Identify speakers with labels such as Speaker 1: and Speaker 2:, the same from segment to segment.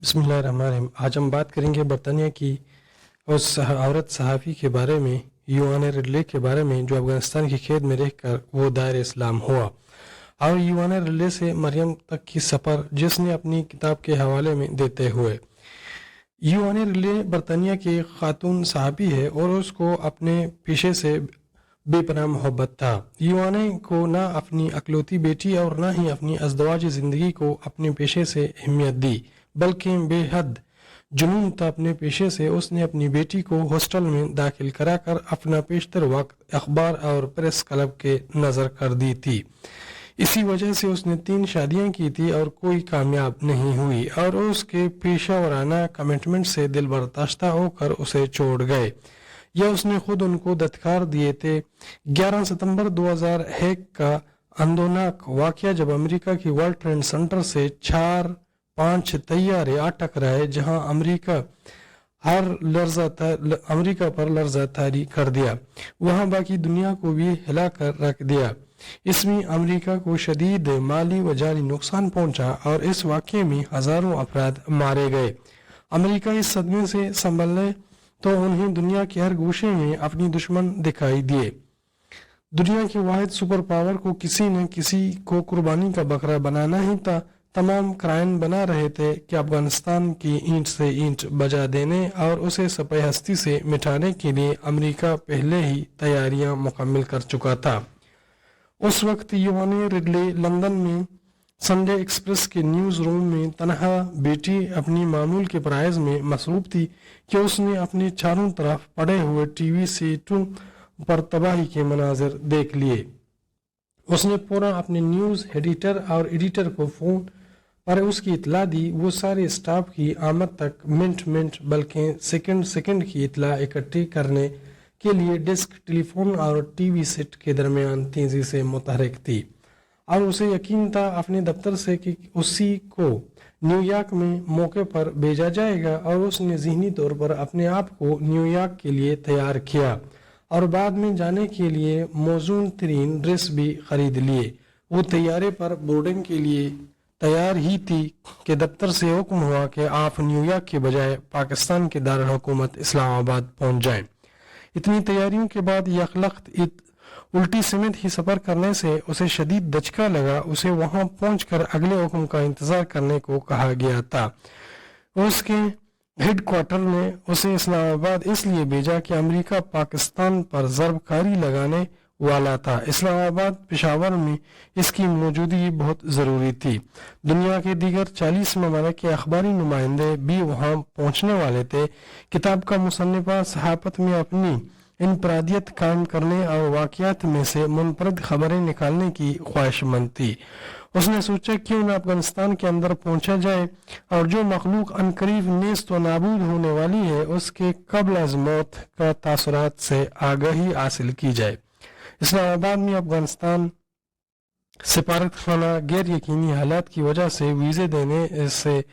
Speaker 1: बिस्मिल्लाहिर्रहमानिर्रहीम। आज हम बात करेंगे बरतानिया की उस औरत सहाफ़ी के बारे में, यूआन रिले के बारे में, जो अफ़गानिस्तान की कैद में रहकर वो दायर इस्लाम हुआ। और यूआन रिले से मरियम तक की सफ़र जिसने अपनी किताब के हवाले में देते हुए, यूआन रिले बरतानिया की एक खातून सहाफ़ी है और उसको अपने पेशे से बेपनाह मोहब्बत था। यूआन को ना अपनी अकलौती बेटी और ना ही अपनी अज़दवाजी ज़िंदगी को अपने पेशे से अहमियत दी, बल्कि बेहद जुनून था अपने पेशे से। उसने अपनी बेटी को हॉस्टल में दाखिल कराकर अपना पेशतर वक्त अखबार और प्रेस क्लब के नज़र कर दी थी। इसी वजह से उसने 3 शादियां की थी और कोई कामयाब नहीं हुई और उसके पेशा वराना कमिटमेंट से दिल बर्दाश्ता होकर उसे छोड़ गए या उसने खुद उनको दत्कार दिए थे। 11 सितंबर 2001 का अंदोनाक वाकया जब अमेरिका की वर्ल्ड ट्रेड सेंटर से 4-5 तैयारे आ टकराए, जहां अमेरिका पर लर्जा तारी कर दिया, वहां बाकी दुनिया को भी हिलाकर रख दिया। इसमें अमेरिका को शदीद माली व जानी नुकसान पहुंचा और इस वाकये में हजारों अफराद मारे गए। अमेरिका इस सदमे से संभलने तो उन्हें दुनिया के हर गोशे में अपनी दुश्मन दिखाई दिए। दुनिया के वाहिद सुपर पावर को किसी न किसी को कुर्बानी का बकरा बनाना ही था। तमाम क्राइन बना रहे थे कि अफगानिस्तान की ईंट से ईंट बजा देने और उसे सपह हस्ती से मिटाने के लिए अमेरिका पहले ही तैयारियां मुकम्मल कर चुका था। उस वक्त यूआन रिडले लंदन में संडे एक्सप्रेस के न्यूज़ रूम में तनहा बेटी अपनी मामूल के प्राइज में मसरूफ थी कि उसने अपने चारों तरफ पड़े हुए टीवी सेटों पर तबाही के मनाजिर देख लिए। उसने पूरा अपने न्यूज़ एडिटर और एडिटर को फ़ोन पर उसकी इतला दी। वो सारे स्टाफ की आमद तक मिनट बल्कि सेकंड की इतला इकट्ठी करने के लिए डेस्क, टेलीफोन और टीवी सेट के दरमियान तेजी से मुतहरिक थी और उसे यकीन था अपने दफ्तर से कि उसी को न्यूयॉर्क में मौके पर भेजा जाएगा और उसने ज़हनी तौर पर अपने आप को न्यूयॉर्क के लिए तैयार किया और बाद में जाने के लिए मौजूद तरीन ड्रेस भी खरीद लिए। वो तैयारे पर बोर्डिंग के लिए तैयार ही थी कि दफ्तर से हुक्म हुआ कि आप न्यूयॉर्क के बजाय पाकिस्तान के दारुल हुकूमत इस्लामाबाद पहुंच जाएं। इतनी तैयारियों के बाद यकलख्त उल्टी समेत ही सफ़र करने से उसे शदीद दचका लगा। उसे वहां पहुंचकर अगले हुक्म का इंतज़ार करने को कहा गया था। उसके हेडक्वार्टर ने उसे इस्लामाबाद इसलिए भेजा कि अमेरिका पाकिस्तान पर ज़रबकारी लगाने वाला था। इस्लामाबाद पेशावर में इसकी मौजूदगी बहुत ज़रूरी थी। दुनिया के दीगर 40 ममालिक के अखबारी नुमाइंदे भी वहां पहुंचने वाले थे। किताब का मुसन्निफा सहाफत में अपनी इनफरादियत कायम करने और वाक़यात में से मुनफरद खबरें निकालने की ख्वाहिशमंद थी। उसने सोचा क्यों न अफगानिस्तान के अंदर पहुंचा जाए और जो मखलूक अनकरीब नेस्त व नाबूद होने वाली है उसके कब्ल अज मौत का तासुरात से आगाही हासिल की जाए। इस्लामाबाद में अफगानिस्तान सिफारत खाना गैर यकीनी हालात की वजह से वीज़े देने से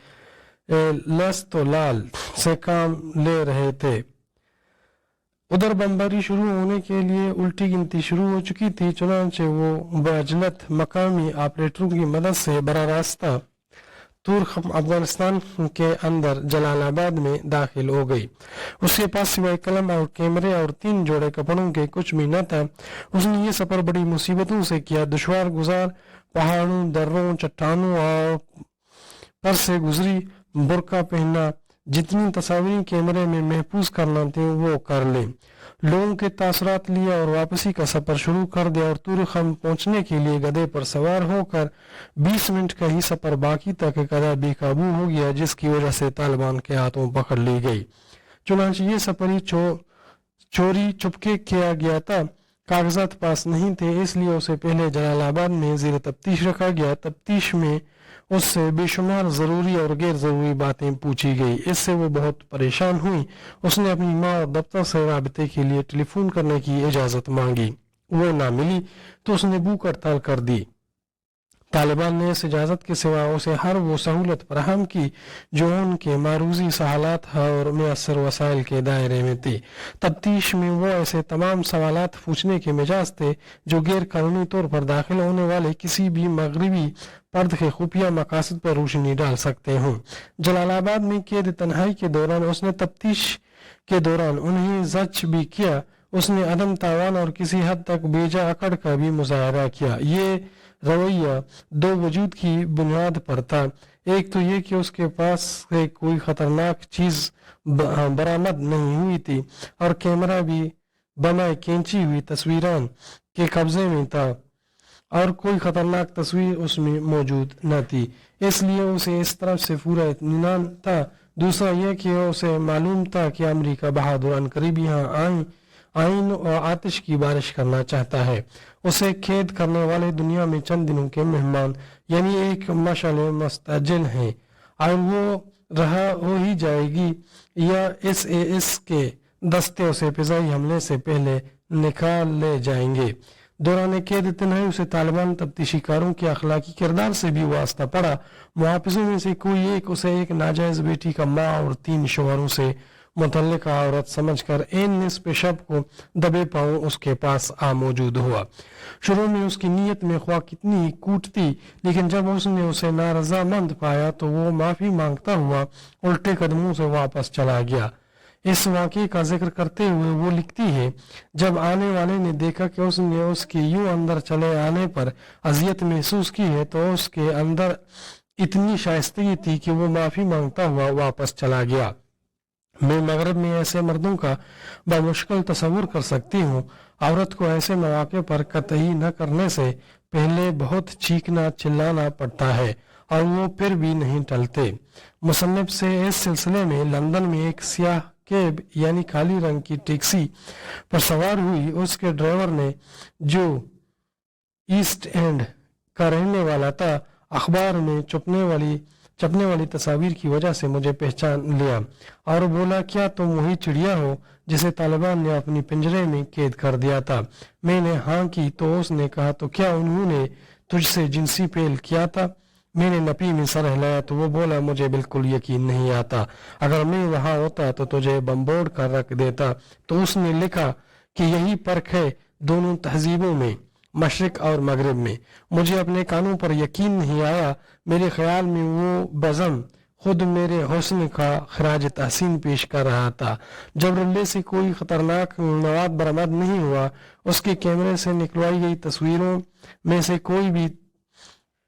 Speaker 1: लस्तोलाल से काम ले रहे थे। उधर बमबारी शुरू होने के लिए उल्टी गिनती शुरू हो चुकी थी। चुनांचे वो बाजलत मकामी ऑपरेटरों की मदद से बरा रास्ता तुर्क अफगानिस्तान के अंदर जलालाबाद में दाखिल हो गई। उसके पास सिवाय कलम और कैमरे और 3 जोड़े कपड़ों के कुछ भी न था। उसने ये सफ़र बड़ी मुसीबतों से किया। दुश्वार गुजार पहाड़ों, दर्रों, चट्टानों और पर से गुजरी। बुरका पहनना, जितनी तस्वीरें कैमरे में महफूज करना थी वो कर ले। लोगों के तासरात लिया और वापसी का सफर शुरू कर दिया और तुर्खम पहुंचने के लिए गधे पर सवार होकर 20 मिनट का ही सफर बाकी था कि गधा बेकाबू हो गया, जिसकी वजह से तालिबान के हाथों पकड़ ली गई। चुनांचे ये सफर ही चोरी चुपके किया गया था। कागजात पास नहीं थे, इसलिए उसे पहले जलालाबाद में ज़ेर तफ्तीश रखा गया। तफ्तीश में उससे बेशुमार ज़रूरी और गैर ज़रूरी बातें पूछी गई। इससे वो बहुत परेशान हुई। उसने अपनी माँ और दफ्तर से राबते के लिए टेलीफोन करने की इजाज़त मांगी। वो ना मिली तो उसने भूख हड़ताल कर दी। तालिबान ने इस इजाज़त के सिवा उसे हर वो सहूलत फराहम की जो उनके मारूजी सहालात और मैसर वसाइल के दायरे में थी। तफ्तीश में वो ऐसे तमाम सवालात पूछने के मिजाज थे जो गैर कानूनी तौर पर दाखिल होने वाले किसी भी मगरबी पर्द के खुफिया मकासद पर रोशनी डाल सकते हों। जलालाबाद में कैद तन्हाई के दौरान उसने तफ्तीश के दौरान उन्हें जज भी किया। उसने अदम तावान और किसी हद तक बेजा अकड़ का भी मुजाहरा किया। ये रवैया दो वजूद की बुनियाद पर था। एक तो ये कि उसके पास से कोई खतरनाक चीज बरामद नहीं हुई थी और कैमरा भी बनाए खींची हुई तस्वीरान के कब्जे में था और कोई खतरनाक तस्वीर उसमें मौजूद न थी, इसलिए उसे इस तरफ से पूरा इत्मीनान था। दूसरा यह कि उसे मालूम था कि अमेरिका बहादुर अनकरीब यहाँ आइन और आतिश की बारिश करना चाहता है। उसे खेद करने वाले दुनिया में चंद दिनों के मेहमान यानी एक मशाल मुस्तजिल हैं और वो रहा हो ही जाएगी या एसएएस के दस्ते उसे फिजाई हमले से पहले निकाल ले जाएंगे। दौरान कैद तन्हाई उसे तालिबान तफ्तीशी कारों के अखलाकी किरदार से भी वास्ता पड़ा। मुहाफिजों में से कोई एक उसे एक नाजायज बेटी का माँ और 3 शोहरों से मुतल्लिका औरत समझकर एन निस्फ शब को दबे पांव उसके पास आ मौजूद हुआ। शुरू में उसकी नीयत में ख्वाह कितनी ही कूट थी, लेकिन जब उसने उसे नारजामंद पाया तो वो माफी मांगता हुआ उल्टे कदमों से वापस चला गया। इस वाक़े का जिक्र करते हुए वो लिखती है, जब आने वाले ने देखा कि उसने उसके यूं अंदर चले आने पर अजियत महसूस की है तो उसके अंदर इतनी शाइस्तगी थी कि वो माफी मांगता हुआ वापस चला गया। मैं मगरब में ऐसे मर्दों का बामुश्किल तस्वुर कर सकती हूँ। औरत को ऐसे मौके पर कतई न करने से पहले बहुत चीखना चिल्लाना पड़ता है और वो फिर भी नहीं टलते। मुसन्निफ से इस सिलसिले में लंदन में एक सियाह कैब यानी काली रंग की टैक्सी पर सवार हुई उसके ड्राइवर ने, जो ईस्ट एंड का रहने वाला था, अखबार में छपने वाली तस्वीर की वजह से मुझे पहचान लिया और बोला, क्या तुम वही चिड़िया हो जिसे तालिबान ने अपनी पिंजरे में कैद कर दिया था? मैंने हाँ की तो उसने कहा, तो क्या उन्होंने तुझसे जिनसी पेल किया था? मैंने नपी में सर हिलाया तो वो बोला, मुझे बिल्कुल यकीन नहीं आता, अगर मैं वहां होता तो तुझे बम्बोड़ कर रख देता। तो उसने लिखा कि यही फर्क है दोनों तहजीबों में, मशरिक और मगरिब में। मुझे अपने कानों पर यकीन नहीं आया। मेरे ख्याल में वो बज़म खुद मेरे हुस्न का खराज तहसीन पेश कर रहा था। जब रल्ले से कोई खतरनाक मवाद बरामद नहीं हुआ, उसके कैमरे से निकलवाई गई तस्वीरों में से कोई भी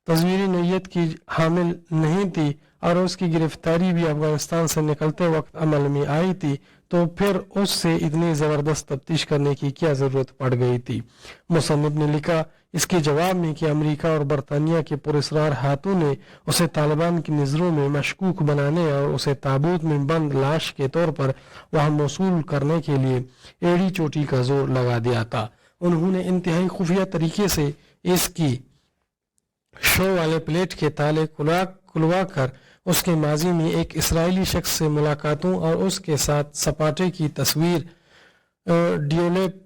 Speaker 1: तस्वीरी नीयत की हामिल नहीं थी और उसकी गिरफ्तारी भी अफगानिस्तान से निकलते वक्त अमल में आई थी, तो फिर उससे इतनी ज़बरदस्त तफ्तीश करने की क्या ज़रूरत पड़ गई थी। मुसन्निफ ने लिखा इसके जवाब में कि अमेरिका और बरतानिया के पुरस्रार हाथों ने उसे तालिबान की नज़रों में मशकूक बनाने और उसे ताबूत में बंद लाश के तौर पर वहाँ मौसूल करने के लिए एड़ी चोटी का जोर लगा दिया था। उन्होंने इंतहाई खुफिया तरीके से इसकी शो वाले प्लेट के ताले खुलवा कर उसके माजी में एक इसराइली शख्स से मुलाकातों और उसके साथ सपाटे की तस्वीर ड्यूलेप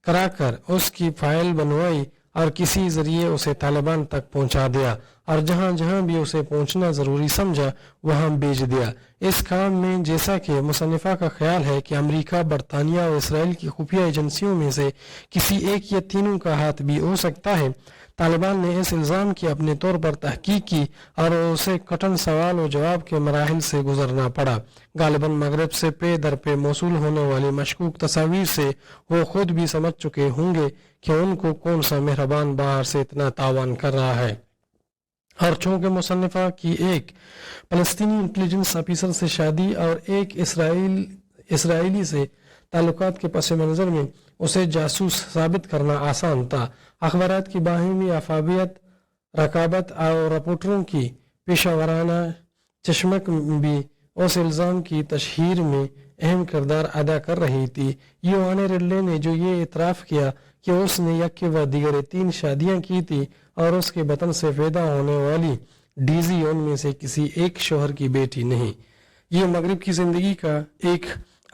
Speaker 1: कराकर उसकी फाइल बनवाई और किसी जरिए उसे तालिबान तक पहुंचा दिया और जहां जहां भी उसे पहुंचना जरूरी समझा वहां भेज दिया। इस काम में जैसा कि मुसन्निफा का ख्याल है कि अमेरिका, बरतानिया और इसराइल की खुफिया एजेंसियों में से किसी एक या तीनों का हाथ भी हो सकता है, तालिबान ने इस इल्ज़ाम की अपने तौर पर तहकीक की और उसे कठिन सवाल और जवाब के मराहिल से गुजरना पड़ा। गालिबन मगरब से पे दर पे मौसूल होने वाली मशकूक तस्वीर से वो खुद भी समझ चुके होंगे कि उनको कौन सा मेहरबान बाहर से इतना तावान कर रहा है। और चूंकि मुसन्निफा की एक फलस्तीनी इंटेलिजेंस ऑफिसर से शादी और एक इसराइली से ताल्लुकात के पस मंजर में उसे जासूस साबित करना आसान था। अखबारात की बाहिमी अफाबियत, रकाबत और रिपोर्टरों की पेशा वराना चश्मक भी उस इल्ज़ाम की तशहीर में अहम किरदार अदा कर रही थी। योहाने रिडले ने जो ये इतराफ़ किया कि उसने यक्के व दीगर 3 शादियां की थी और उसके वतन से पैदा होने वाली डीजी उनमें से किसी एक शोहर की बेटी नहीं। ये मगरिब की ज़िंदगी का एक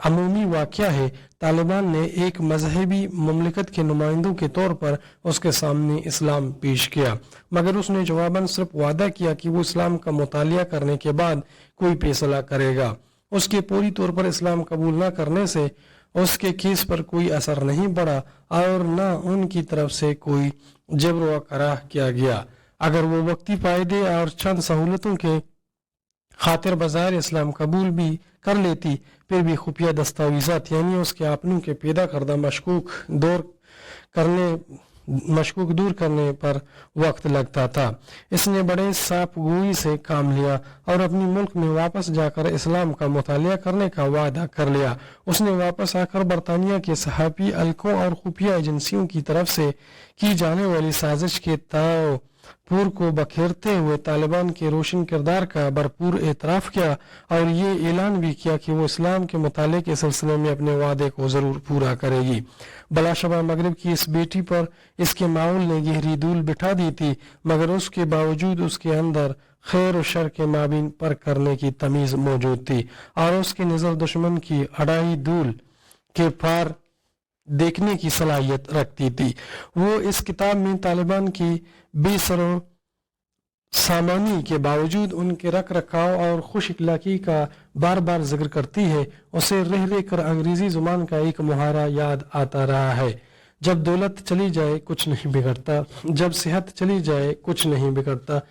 Speaker 1: अमूमी वाक़या है। तालिबान ने एक मजहबी मुमलिकत के नुमाइंदों के तौर पर उसके सामने इस्लाम पेश किया, मगर उसने जवाबन सिर्फ वादा किया कि वो इस्लाम का मुतालिया करने के बाद कोई फैसला करेगा। उसके पूरी तौर पर इस्लाम कबूल न करने से उसके केस पर कोई असर नहीं पड़ा और न उनकी तरफ से कोई जबर व कराह किया गया। अगर वो वक्ती फायदे और चंद सहूलतों के खातिर बज़ाहिर इस्लाम कबूल भी कर लेती, फिर भी खुफिया दस्तावेज़ात यानी उसके अपनों के पैदा करदा मशकूक दूर करने पर वक्त लगता था। इसने बड़े साफगोई से काम लिया और अपनी मुल्क में वापस जाकर इस्लाम का मुतालिया करने का वादा कर लिया। उसने वापस आकर बरतानिया के सहाफ़ी हलकों और खुफिया एजेंसियों की तरफ से की जाने वाली साजिश के तापुर को बखेरते हुए तालिबान के रोशन किरदार का भरपूर एतराफ़ किया और ये ऐलान भी किया कि वो इस्लाम के मुताले के सिलसिले में अपने वादे को ज़रूर पूरा करेगी। बलाशबा मगरिब की इस बेटी पर इसके माहौल ने गहरी धूल बिठा दी थी, मगर उसके बावजूद उसके अंदर खैर और शर के माबीन पर करने की तमीज़ मौजूद थी और उसकी नज़र दुश्मन की अड़ाई धूल के पार देखने की सलाहियत रखती थी। वो इस किताब में तालिबान की बेसरो सामानी के बावजूद उनके रख रखाव और खुश इखलाकी का बार बार जिक्र करती है। उसे रह रह कर अंग्रेजी जुबान का एक मुहारा याद आता रहा है, जब दौलत चली जाए कुछ नहीं बिगड़ता, जब सेहत चली जाए कुछ नहीं बिगड़ता,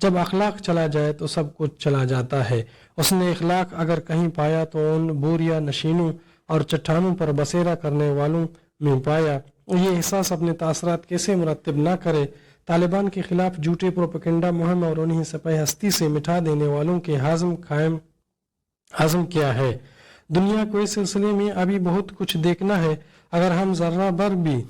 Speaker 1: जब अखलाक चला जाए तो सब कुछ चला जाता है। उसने अखलाक अगर कहीं पाया तो उन बोरिया नशीनों और चट्टानों पर बसेरा करने वालों में पाया। ये एहसास अपने तासरात कैसे मुरतब ना करे। तालिबान के खिलाफ झूठे प्रोपेगेंडा मुहिम और उन्हें सपह हस्ती से मिटा देने वालों के हाज़म क्या है। दुनिया को इस सिलसिले में अभी बहुत कुछ देखना है। अगर हम जर्रा भर भी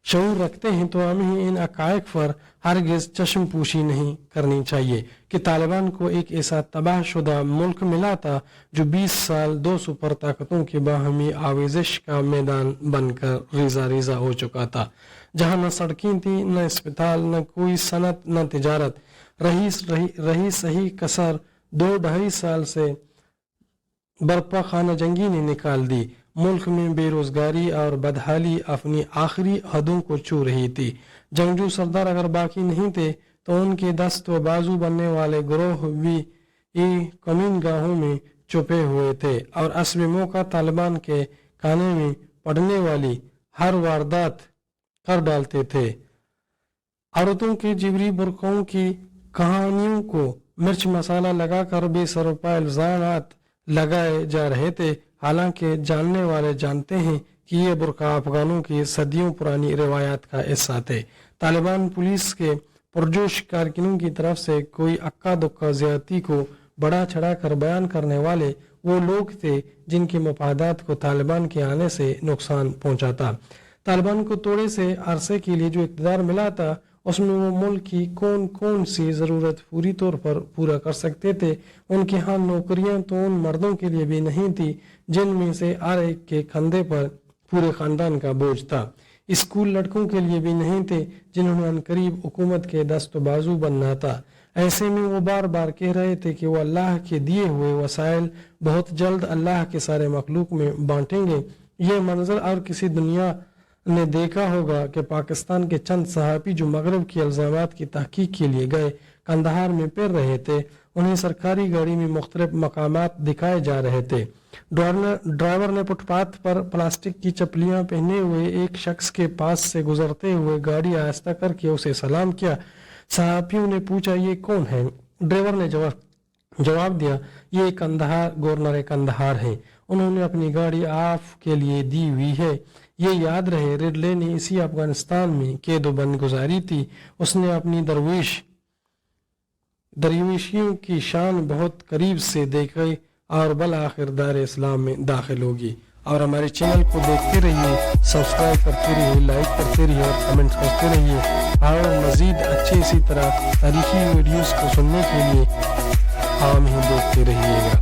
Speaker 1: शऊर रखते हैं तो हमें इन अकायक पर हरगिज़ चश्म पूशी नहीं करनी चाहिए कि तालिबान को एक ऐसा तबाह शुदा मुल्क मिला था जो 20 साल 2 सुपर ताकतों की बाहमी आवेजिश का मैदान बनकर रेजा रेजा हो चुका था, जहाँ न सड़कें थी, न अस्पताल, न कोई सनत, न तिजारत। रही सही कसर 2-2.5 साल से बरपा खाना जंगी ने निकाल दी। मुल्क में बेरोजगारी और बदहाली अपनी आखिरी हदों को छू रही थी। जंगजू सरदार अगर बाकी नहीं थे तो उनके दस्त व बाजू बनने वाले ग्रोह भी कमीन गाहों में छुपे हुए थे और अस्ब मौका तालिबान के खाने में पड़ने वाली हर वारदात कर डालते थे। औरतों के जिबरी बुरकों की कहानियों को मिर्च मसाला लगाकर बेसरोपा इल्जामात लगाए जा रहे थे, हालांकि जानने वाले जानते हैं कि ये बुरका अफगानों की सदियों पुरानी रिवायात का हिस्सा थे। तालिबान पुलिस के पुरजोश कारकुनों की तरफ से कोई अक्का दुक्का ज्यादती को बड़ा चढ़ा कर बयान करने वाले वो लोग थे जिनके मफादात को तालिबान के आने से नुकसान पहुंचा था। तालिबान को थोड़े से अरसे के लिए जो इक़्तिदार मिला था उसमें वो मुल्क की कौन कौन सी ज़रूरत पूरी तौर पर पूरा कर सकते थे। उनके यहाँ नौकरियां तो उन मर्दों के लिए भी नहीं थी जिनमें से हर एक के कंधे पर पूरे ख़ानदान का बोझ था। स्कूल लड़कों के लिए भी नहीं थे जिन्होंने अनकरीब हुकूमत के दस्त बाजू बनना था। ऐसे में वो बार बार कह रहे थे कि वो अल्लाह के दिए हुए वसाइल बहुत जल्द अल्लाह के सारे मखलूक में बांटेंगे। ये मंजर और किसी दुनिया ने देखा होगा कि पाकिस्तान के चंद सहाफ़ी जो मगरब के इल्ज़ामात की तहकीक के लिए गए कंदहार में फिर रहे थे, उन्हें सरकारी गाड़ी में मुख्तलिफ मकामात दिखाए जा रहे थे। ड्राइवर ने फुटपाथ पर प्लास्टिक की चप्पलियां पहने हुए एक शख्स के पास से गुजरते हुए गाड़ी आहिस्ता करके उसे सलाम किया। सहाफ़ियों ने पूछा, ये कौन है? ड्राइवर ने जवाब दिया, ये कंदहार गवर्नर कंदहार हैं, उन्होंने अपनी गाड़ी आप के लिए दी हुई है। ये याद रहे रिडले ने इसी अफगानिस्तान में कैद-ओ-बंद गुजारी थी। उसने अपनी दरवेशियों की शान बहुत करीब से देखी और बल आखिर दार इस्लाम में दाखिल होगी। और हमारे चैनल को देखते रहिए, सब्सक्राइब करते रहिए, लाइक करते रहिए और कमेंट करते रहिए। और मज़ीद अच्छे इसी तरह तारीखी वीडियोस को सुनने के लिए आम ही देखते रहिएगा।